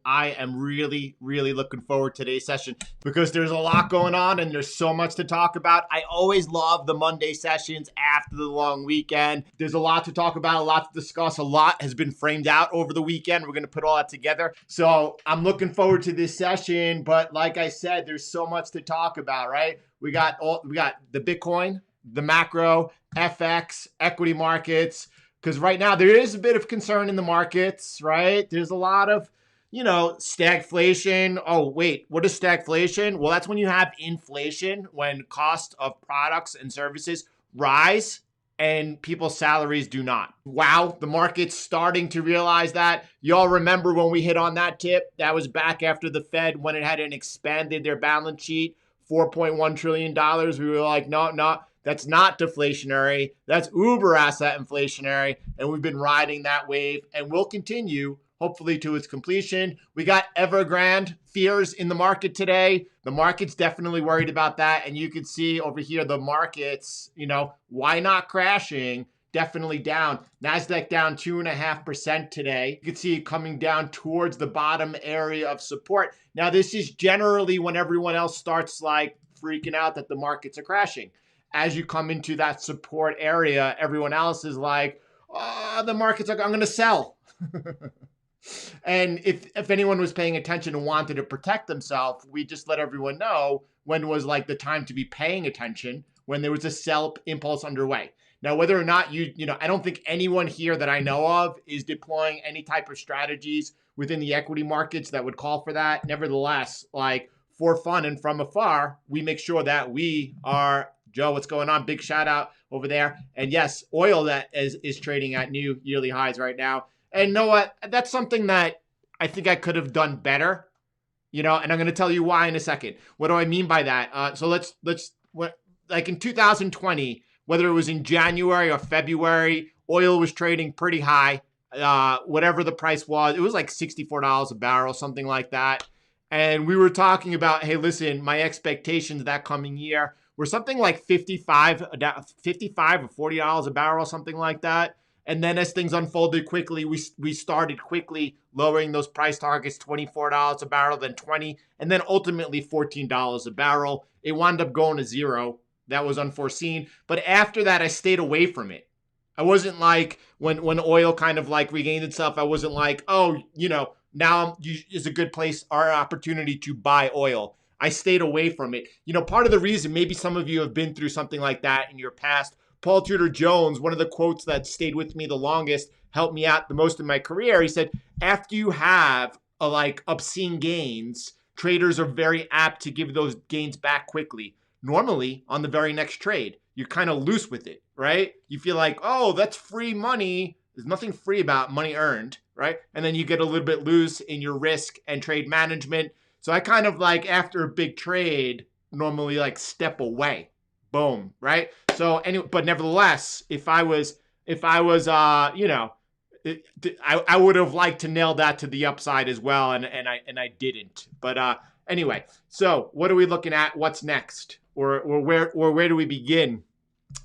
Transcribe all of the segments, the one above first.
I am really, really looking forward to today's session because there's a lot going on and there's so much to talk about. I always love the Monday sessions after the long weekend. There's a lot to talk about, a lot to discuss. A lot has been framed out over the weekend. We're going to put all that together. So I'm looking forward to this session. But like I said, there's so much to talk about, right? We got the Bitcoin, the macro, FX, equity markets. Because right now there is a bit of concern in the markets, right? There's a lot of stagflation. Oh, wait, what is stagflation? Well, that's when you have inflation, when cost of products and services rise and people's salaries do not. Wow, the market's starting to realize that. Y'all remember when we hit on that tip? That was back after the Fed, when it hadn't expanded their balance sheet, $4.1 trillion. We were like, no, that's not deflationary. That's uber asset inflationary. And we've been riding that wave and we'll continue, hopefully, to its completion. We got Evergrande fears in the market today. The market's definitely worried about that. And you can see over here, the markets, why not crashing? Definitely down. NASDAQ down 2.5% today. You can see it coming down towards the bottom area of support. Now, this is generally when everyone else starts freaking out that the markets are crashing. As you come into that support area, everyone else is like, oh, the market's I'm going to sell. And if anyone was paying attention and wanted to protect themselves, we just let everyone know when was the time to be paying attention, when there was a sell impulse underway. Now, whether or not I don't think anyone here that I know of is deploying any type of strategies within the equity markets that would call for that. Nevertheless, for fun and from afar, we make sure that we are, Joe, what's going on? Big shout out over there. And yes, oil that is trading at new yearly highs right now. And you know what? That's something that I think I could have done better, and I'm going to tell you why in a second. What do I mean by that? So let's in 2020, whether it was in January or February, oil was trading pretty high. Whatever the price was, it was like $64 a barrel, something like that. And we were talking about, hey, listen, my expectations that coming year were something like $55 or $40 a barrel, something like that. And then as things unfolded quickly, we started quickly lowering those price targets, $24 a barrel, then $20, and then ultimately $14 a barrel. It wound up going to zero. That was unforeseen. But after that, I stayed away from it. I wasn't like, when oil kind of regained itself, I wasn't like, oh, now is a good place or opportunity to buy oil. I stayed away from it. Part of the reason, maybe some of you have been through something like that in your past. Paul Tudor Jones, one of the quotes that stayed with me the longest, helped me out the most in my career. He said, after you have obscene gains, traders are very apt to give those gains back quickly. Normally, on the very next trade, you're kind of loose with it, right? You feel like, oh, that's free money. There's nothing free about money earned, right? And then you get a little bit loose in your risk and trade management. So I kind of after a big trade, normally step away. Boom, right? So anyway, but nevertheless, if I was, I would have liked to nail that to the upside as well, and I didn't. But anyway, so what are we looking at? What's next, or where do we begin?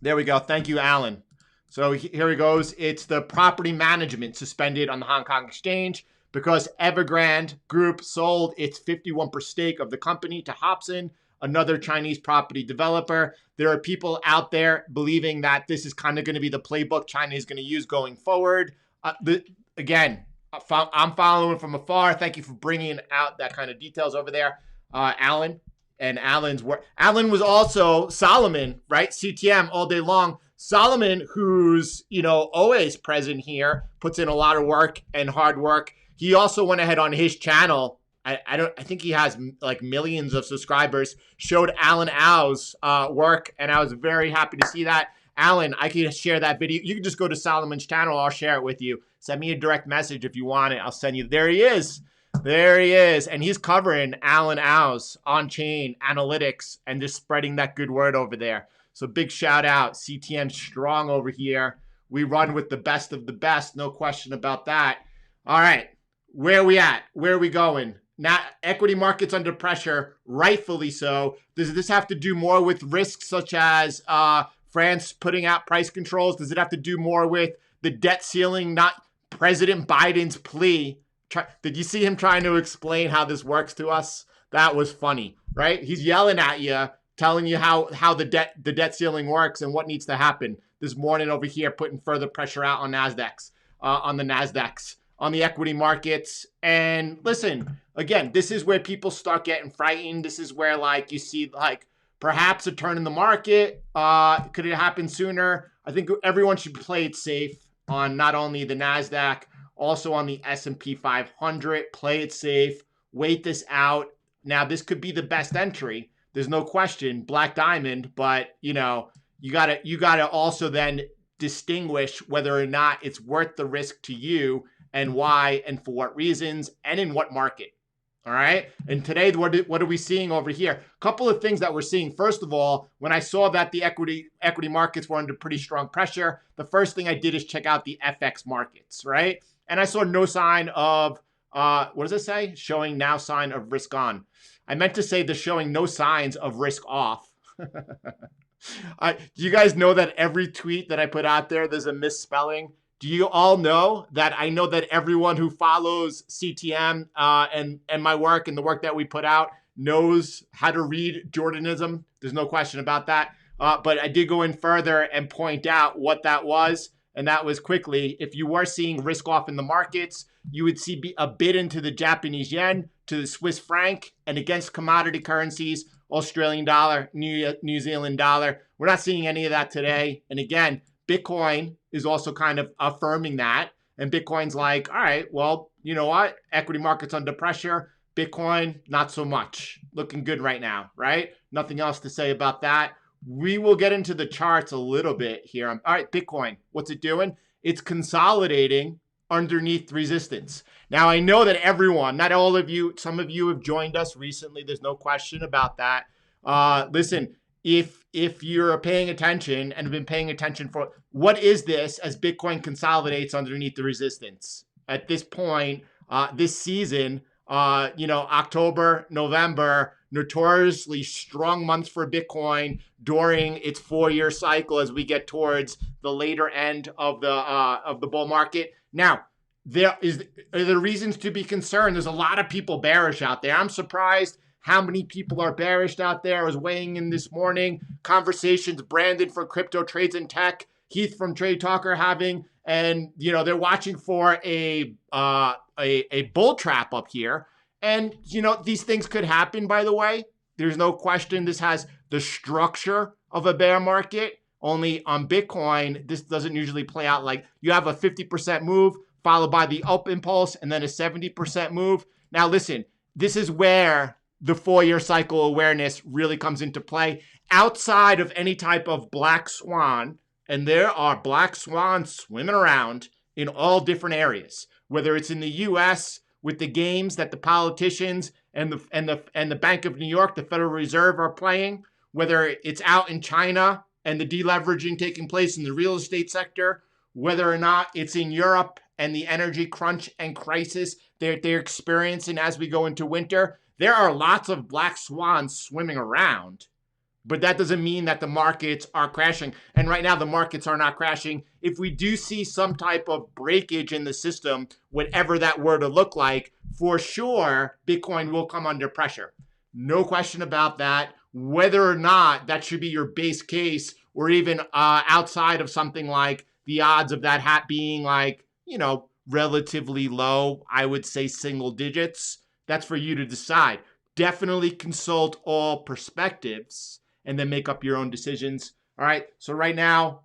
There we go. Thank you, Alan. So here he goes. It's the property management suspended on the Hong Kong Exchange because Evergrande Group sold its 51% stake of the company to Hobson, another Chinese property developer. There are people out there believing that this is kind of going to be the playbook China is going to use going forward. Again, I'm following from afar. Thank you for bringing out that kind of details over there, Alan. And Alan's work. Alan was also Solomon, right? CTM all day long. Solomon, who's always present here, puts in a lot of work and hard work. He also went ahead on his channel. I think he has millions of subscribers, showed Alan Au's work, and I was very happy to see that. Alan, I can share that video. You can just go to Solomon's channel. I'll share it with you. Send me a direct message if you want it. I'll send you. There he is. There he is. And he's covering Alan Au's on-chain analytics and just spreading that good word over there. So big shout out. CTM strong over here. We run with the best of the best. No question about that. All right. Where are we at? Where are we going? Now, equity markets under pressure, rightfully so. Does this have to do more with risks such as France putting out price controls? Does it have to do more with the debt ceiling, not President Biden's plea Did you see him trying to explain how this works to us? That was funny, right? He's yelling at you, telling you how the debt ceiling works and what needs to happen. This morning over here, putting further pressure out on the Nasdaqs, on the equity markets. And listen, again, this is where people start getting frightened. This is where like you see like perhaps a turn in the market. Could it happen sooner? I think everyone should play it safe on not only the Nasdaq, also on the S&P 500. Play it safe. Wait this out. Now, this could be the best entry. There's no question, Black Diamond, but you know, you gotta also then distinguish whether or not it's worth the risk to you and why and for what reasons and in what market. All right. And today, what are we seeing over here? A couple of things that we're seeing. First of all, when I saw that the equity markets were under pretty strong pressure, the first thing I did is check out the FX markets, right? And I saw no sign of, what does it say? Showing now sign of risk on. I meant to say the showing no signs of risk off. Do you guys know that every tweet that I put out there, there's a misspelling? Do you all know that I know that everyone who follows CTM and my work and the work that we put out knows how to read Jordanism? There's no question about that. But I did go in further and point out what that was. And that was quickly, if you were seeing risk off in the markets, you would see a bid into the Japanese yen, to the Swiss franc, and against commodity currencies, Australian dollar, New Zealand dollar. We're not seeing any of that today. And again, Bitcoin is also kind of affirming that. And Bitcoin's like, all right, well, you know what? Equity market's under pressure. Bitcoin, not so much. Looking good right now, right? Nothing else to say about that. We will get into the charts a little bit here. All right, Bitcoin, what's it doing? It's consolidating underneath resistance. Now, I know that everyone, not all of you, some of you have joined us recently. There's no question about that. Listen, if you're paying attention and have been paying attention for what is this as Bitcoin consolidates underneath the resistance at this point, this season, October, November, notoriously strong months for Bitcoin during its 4-year cycle as we get towards the later end of the bull market. Now, are there reasons to be concerned? There's a lot of people bearish out there. I'm surprised how many people are bearish out there. I was weighing in this morning, conversations Brandon from Crypto Trades and Tech, Heath from Trade Talk are having, and they're watching for a bull trap up here. And these things could happen, by the way. There's no question this has the structure of a bear market. Only on Bitcoin, this doesn't usually play out like you have a 50% move followed by the up impulse and then a 70% move. Now, listen, this is where the 4-year cycle awareness really comes into play outside of any type of black swan. And there are black swans swimming around in all different areas, whether it's in the U.S. with the games that the politicians and the Bank of New York, the Federal Reserve, are playing, whether it's out in China and the deleveraging taking place in the real estate sector, whether or not it's in Europe and the energy crunch and crisis they're experiencing as we go into winter. There are lots of black swans swimming around, but that doesn't mean that the markets are crashing. And right now, the markets are not crashing. If we do see some type of breakage in the system, whatever that were to look like, for sure, Bitcoin will come under pressure. No question about that. Whether or not that should be your base case, or even outside of something like the odds of that being like, relatively low, I would say single digits. That's for you to decide. Definitely consult all perspectives and then make up your own decisions. All right. So right now,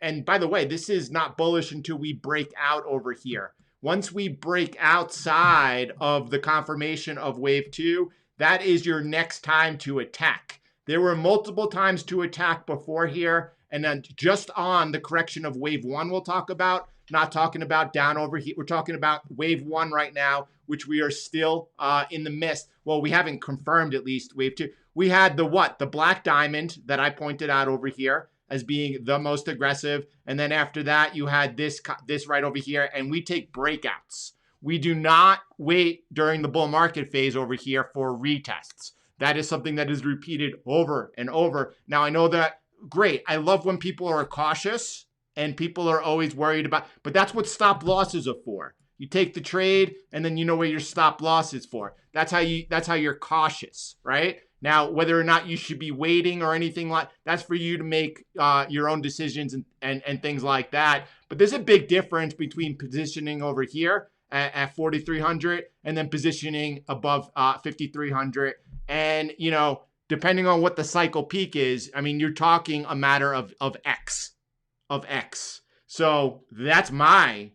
and by the way, this is not bullish until we break out over here. Once we break outside of the confirmation of wave 2, that is your next time to attack. There were multiple times to attack before here, and then just on the correction of wave 1 we'll talk about, not talking about down over here. We're talking about wave 1 right now, which we are still in the midst. Well, we haven't confirmed at least wave 2. We had the black diamond that I pointed out over here as being the most aggressive. And then after that, you had this right over here, and we take breakouts. We do not wait during the bull market phase over here for retests. That is something that is repeated over and over. Now, I know that, great. I love when people are cautious and people are always worried about, but that's what stop losses are for. You take the trade, and then you know where your stop loss is for. That's how you're cautious, right? Now, whether or not you should be waiting or anything like that's for you to make your own decisions and things like that. But there's a big difference between positioning over here at 4,300 and then positioning above 5,300. And, you know, depending on what the cycle peak is, I mean, you're talking a matter of X. So that's my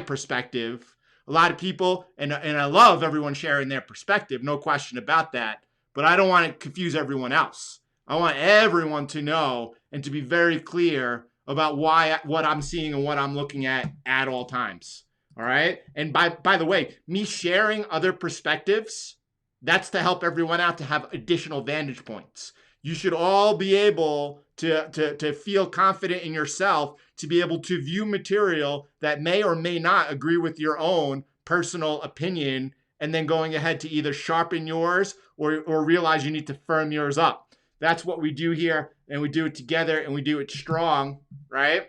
perspective. A lot of people, and I love everyone sharing their perspective, no question about that. But I don't want to confuse everyone else. I want everyone to know and to be very clear about what I'm seeing and what I'm looking at all times. All right. And by the way, me sharing other perspectives, that's to help everyone out to have additional vantage points. You should all be able to feel confident in yourself to be able to view material that may or may not agree with your own personal opinion, and then going ahead to either sharpen yours or realize you need to firm yours up. That's what we do here, and we do it together, and we do it strong, right?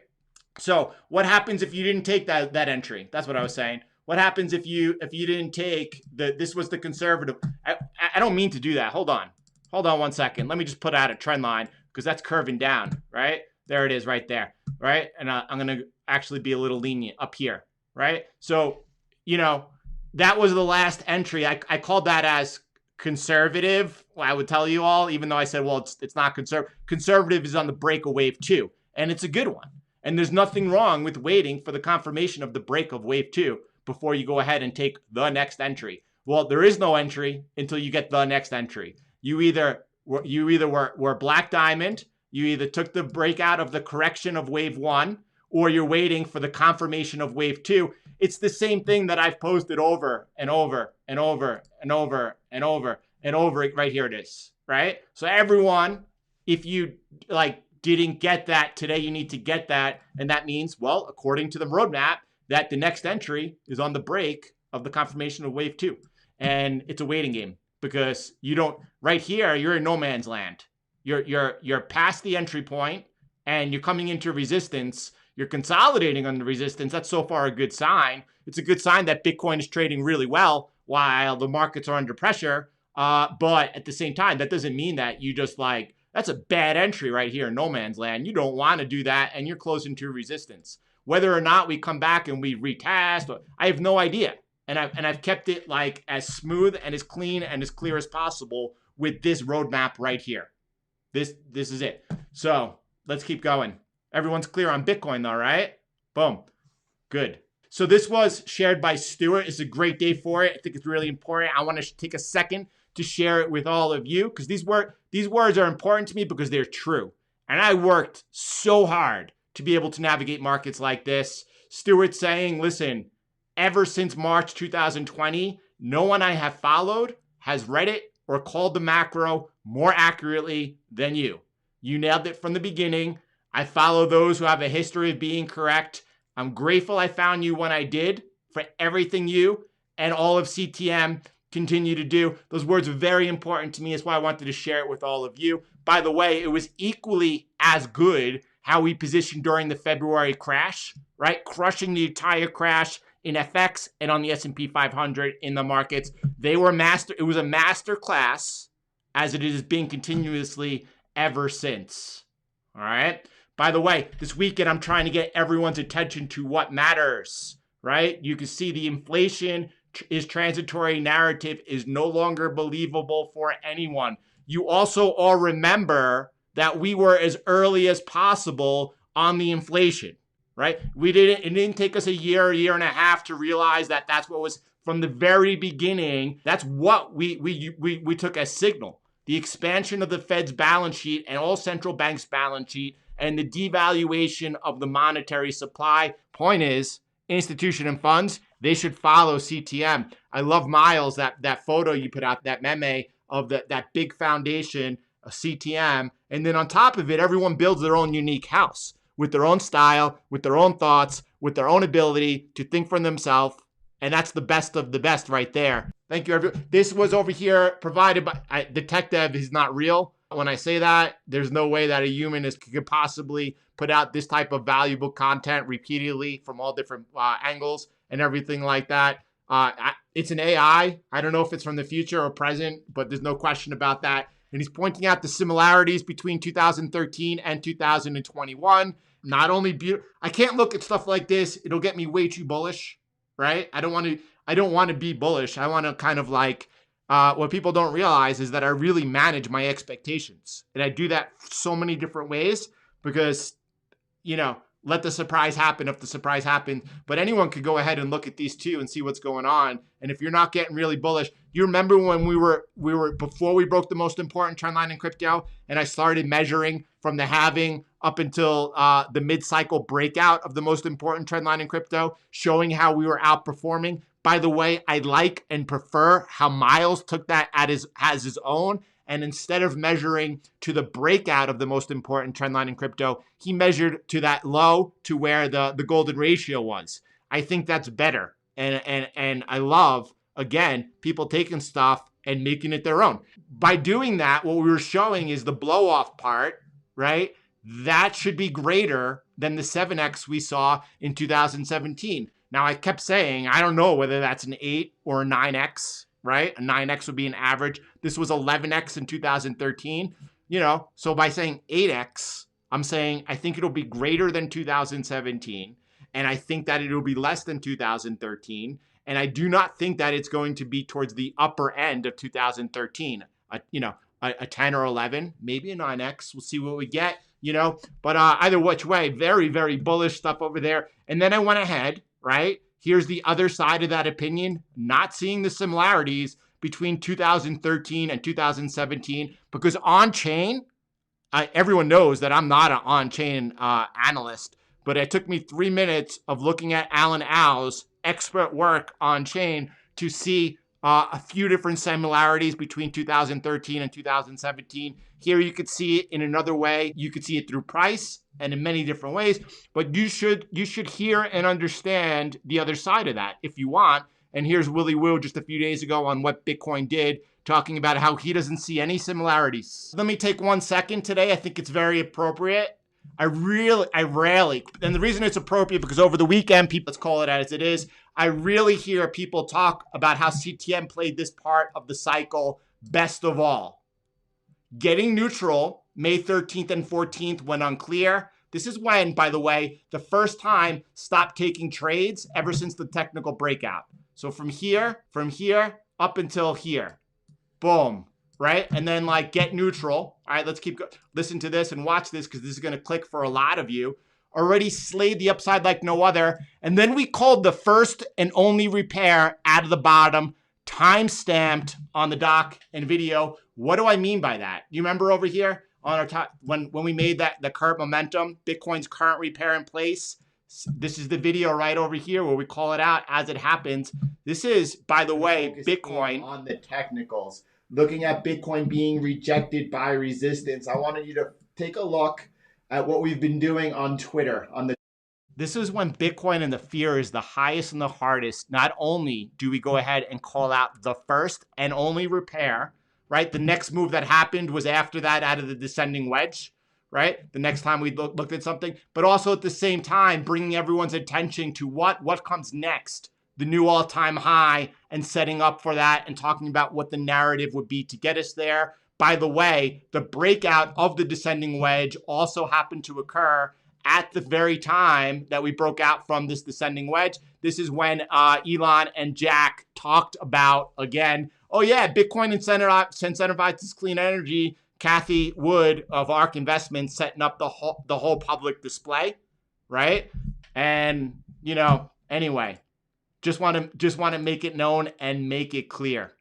So what happens if you didn't take that entry? That's what I was saying. What happens if you didn't take this was the conservative? I don't mean to do that. Hold on 1 second. Let me just put out a trend line because that's curving down, right? There it is right there, right? And I'm going to actually be a little lenient up here, right? So, you know, that was the last entry. I called that as conservative. Well, I would tell you all, even though I said, well, it's not conservative. Conservative is on the break of wave 2, and it's a good one. And there's nothing wrong with waiting for the confirmation of the break of wave 2 before you go ahead and take the next entry. Well, there is no entry until you get the next entry. You either were black diamond, you either took the breakout of the correction of wave 1, or you're waiting for the confirmation of wave 2. It's the same thing that I've posted over and over and over and over and over and over. Right here it is, right? So everyone, if you didn't get that today, you need to get that. And that means, well, according to the roadmap, that the next entry is on the break of the confirmation of wave 2. And it's a waiting game because you don't, right here, you're in no man's land. You're past the entry point and you're coming into resistance. You're consolidating on the resistance. That's so far a good sign. It's a good sign that Bitcoin is trading really well while the markets are under pressure. But at the same time, that doesn't mean that you just that's a bad entry right here in no man's land. You don't want to do that, and you're close into resistance. Whether or not we come back and we retest, I have no idea. And I've kept it as smooth and as clean and as clear as possible with this roadmap right here. This is it. So let's keep going. Everyone's clear on Bitcoin though, right? Boom. Good. So this was shared by Stuart. It's a great day for it. I think it's really important. I want to take a second to share it with all of you because these words are important to me because they're true. And I worked so hard to be able to navigate markets like this. Stuart saying, listen, ever since March 2020, no one I have followed has read it or called the macro more accurately than you. You nailed it from the beginning. I follow those who have a history of being correct. I'm grateful I found you when I did for everything you and all of CTM continue to do. Those words are very important to me. That's why I wanted to share it with all of you. By the way, it was equally as good how we positioned during the February crash, right? Crushing the entire crash in FX and on the S&P 500 in the markets. It was a master class as it is being continuously ever since. All right. By the way, this weekend, I'm trying to get everyone's attention to what matters, right? You can see the inflation is transitory narrative is no longer believable for anyone. You also all remember that we were as early as possible on the inflation, right? It didn't take us a year and a half to realize that that's what was from the very beginning. That's what we took as signal. The expansion of the Fed's balance sheet and all central banks' balance sheet and the devaluation of the monetary supply. Point is, institution and funds, they should follow CTM. I love Miles, that photo you put out, that meme of that big foundation of CTM. And then on top of it, everyone builds their own unique house with their own style, with their own thoughts, with their own ability to think for themselves. And that's the best of the best right there. Thank you, everyone. This was over here provided by the tech dev is not real. When I say that, there's no way that a human could possibly put out this type of valuable content repeatedly from all different angles and everything like that. It's an AI. I don't know if it's from the future or present, but there's no question about that. And he's pointing out the similarities between 2013 and 2021. Not only I can't look at stuff like this. It'll get me way too bullish, right? I don't want to be bullish. I want to kind of like, what people don't realize is that I really manage my expectations. And I do that so many different ways because, let the surprise happen if the surprise happens. But anyone could go ahead and look at these two and see what's going on. And if you're not getting really bullish, you remember when we were before we broke the most important trend line in crypto, and I started measuring from the halving up until the mid-cycle breakout of the most important trend line in crypto, showing how we were outperforming. By the way, I like and prefer how Miles took that as his own. And instead of measuring to the breakout of the most important trend line in crypto, he measured to that low to where the golden ratio was. I think that's better. And I love, again, people taking stuff and making it their own. By doing that, what we were showing is the blow off part, right? That should be greater than the 7x we saw in 2017. Now, I kept saying, I don't know whether that's an 8 or a 9x, right? A 9x would be an average. This was 11x in 2013, so by saying 8x, I'm saying I think it'll be greater than 2017, and I think that it'll be less than 2013, and I do not think that it's going to be towards the upper end of 2013, a 10 or 11, maybe a 9x. We'll see what we get, but either which way, very, very bullish stuff over there. And then I went ahead, right? Here's the other side of that opinion, not seeing the similarities between 2013 and 2017, because on-chain, everyone knows that I'm not an on-chain analyst, but it took me 3 minutes of looking at Alan Al's expert work on-chain to see a few different similarities between 2013 and 2017. Here you could see it in another way. You could see it through price and in many different ways, but you should hear and understand the other side of that if you want. And here's Willy Woo just a few days ago on what Bitcoin did, talking about how he doesn't see any similarities. Let me take 1 second today. I think it's very appropriate. I rarely, and the reason it's appropriate because over the weekend, people, let's call it as it is, I really hear people talk about how CTM played this part of the cycle best of all. Getting neutral, May 13th and 14th when unclear. This is when, by the way, the first time stopped taking trades ever since the technical breakout. So from here, up until here. Boom. Right? And then like get neutral. All right, let's keep going. Listen to this and watch this because this is going to click for a lot of you. Already slayed the upside like no other. And then we called the first and only repair out of the bottom, time-stamped on the doc and video. What do I mean by that? You remember over here on our top, when we made the current momentum, Bitcoin's current repair in place? This is the video right over here where we call it out as it happens. This is, by the way, Bitcoin on the technicals. Looking at Bitcoin being rejected by resistance. I wanted you to take a look at what we've been doing on Twitter. This is when Bitcoin and the fear is the highest and the hardest. Not only do we go ahead and call out the first and only repair, right? The next move that happened was after that out of the descending wedge, right? The next time we looked at something, but also at the same time, bringing everyone's attention to what comes next, the new all-time high, and setting up for that and talking about what the narrative would be to get us there. By the way, the breakout of the descending wedge also happened to occur at the very time that we broke out from this descending wedge. This is when Elon and Jack talked about, again, oh yeah, Bitcoin incentivizes clean energy. Kathy Wood of ARK Investments setting up the whole public display, right? And, anyway, just want to make it known and make it clear.